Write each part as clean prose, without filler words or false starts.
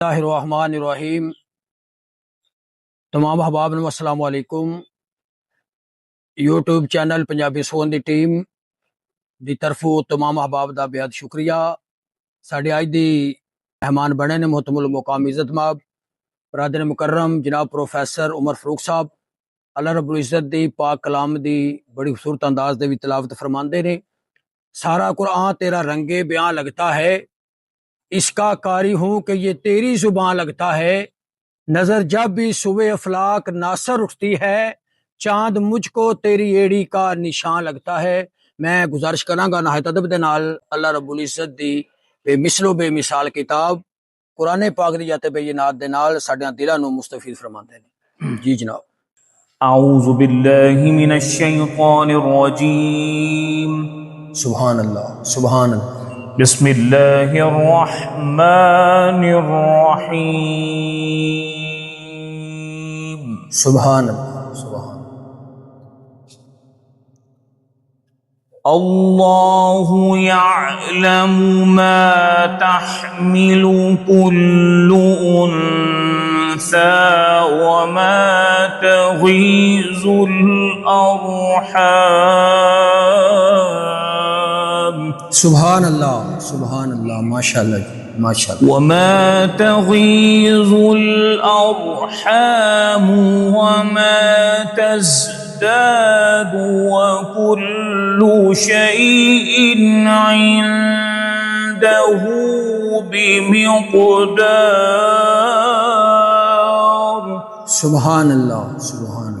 बिस्मिल्लाहिर्रहमानिर्रहीम। तमाम अहबाब नूं अस्सलाम वालेकुम। यूट्यूब चैनल पंजाबी सोहन दी टीम दी तरफों तमाम अहबाब दा बेहद शुक्रिया। साडे अज दी मेहमान बने ने मोहतमुल मुकाम इज्जत माब बरादर मुकर्रम जनाब प्रोफैसर उमर फरूक साहब। अल्लाह रब्बुल इज्जत दी पाक कलाम दी बड़ी खूबसूरत अंदाज दे विच तिलावत फरमांदे ने। सारा कुरान तेरा रंगे बयां लगता है, इसका कारी हूं कि ये तेरी जुबान लगता है। नजर जब भी सुबह अफलाक नासर उठती है, चांद मुझको तेरी एड़ी का निशान लगता है। मैं गुजारिश करांगा नहायत अदब दे नाल अल्लाह रब्बुल इज्जत दी बेमिसलो बेमिसाल किताब कुरान पाक दी जाते बेयनात दे नाल साडियां दिलां नूं मुस्तफीद फरमांदे ने। जी जनाब। औज़ु बिल्लाहि मिनश शैतानिर रजीम। सुभान अल्लाह, सुभान अल्लाह। बिस्मिल्लाहिर रहमानिर रहीम। सुभान अल्लाह, सुभान अल्लाहु यअलमु मा तहमिलु कुल्लु उन्सा व मा तग़ीज़ुल अर्हाम। सुभान अल्लाह, सुभान अल्लाह। माशाअल्लाह, माशाअल्लाह। वमा तग़ीज़ुल अर्हाम वमा तज़दादु वकुल्लु शैइन इंदहु बिमिक़दार। सुभान अल्लाह, सुभान अल्लाह।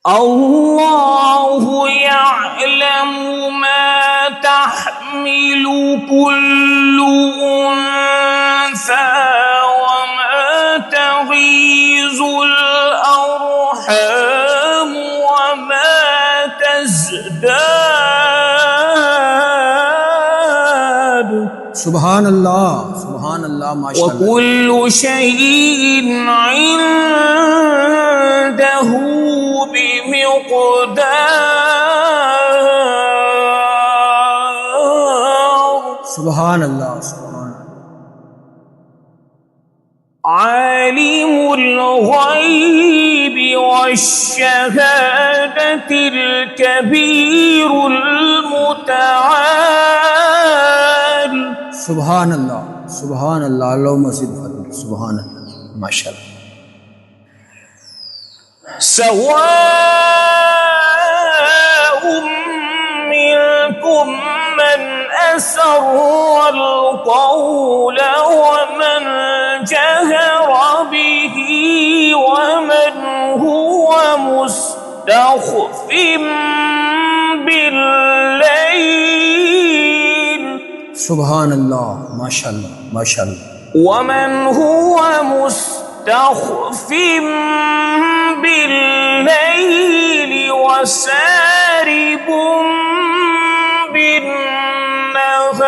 अल्लाहु यअलमु मा तहमिलु कुल्लु उन्सा वमा तग़ीज़ुल अर्हाम वमा तज़दाद। सुभान अल्लाह, सुभान अल्लाह। माशाअल्लाह। वकुल्लु शैइन इंदहु बिमिक़दार। सुभान अल्लाह, सुभान आलिमुल ग़ैबि वश्शहादतिल कबीरुल मुतआल। सुभान अल्लाह, सुभान अल्लाह। अल्लाहुम्मा ज़िद फज़ल। सुभान अल्लाह, माशाअल्लाह। सवाउम मिनकुम मन असर्रल क़ौल वमन जहर बिही वमन हुवा मुस्तख़्फ़िन बिल्लैल। सुभान अल्लाह, माशाअल्लाह, माशाअल्लाह। वमन हुवा मुस्तख़्फ़िन बिल्लैल वसारिबुम बिन्नहार।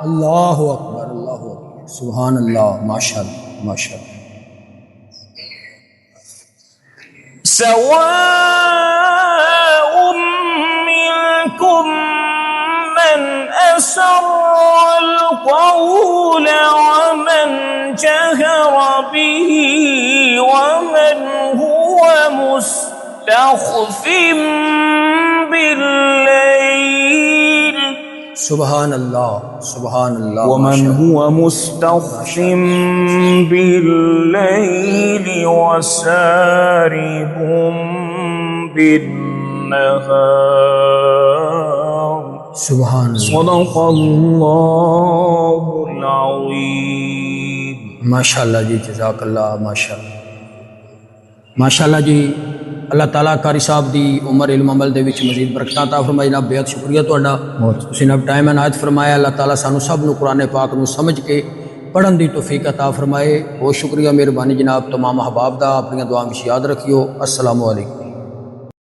अल्लाहु अकबर, अल्लाहु अकबर। सुभान अल्लाह, माशाअल्लाह, माशाअल्लाह। सवाउम मिनकुम मन असर्रल क़ौल वमन जहर बिही वमन हुवा मुस्तख़्फ़िन बिल्लैल। सुभान अल्लाह, सुभान अल्लाह। वमन हुवा मुस्तख़्फ़िन बिल्लैल वसारिबुम बिन्नहार। सुभान अल्लाह। सदक़ल्लाहुल अज़ीम। माशाअल्लाह जी, जज़ाकल्लाह। माशाअल्लाह, माशाअल्लाह जी। अल्लाह ताला कारी साहब दी उमर इल्म अमल दे विच मज़ीद बरकतां अता फरमाए। जनाब बेहद शुक्रिया तुहाडा, तुसीं जनाब टाइम इनायत फरमाया। अल्लाह ताला सानू सब नूं कुरान पाक नूं समझ के पढ़न दी तौफीक अता फरमाए। बहुत शुक्रिया, मेहरबानी जनाब। तमाम अहबाब दा अपनी दुआ विच याद रखियो। अस्सलामु अलैकुम।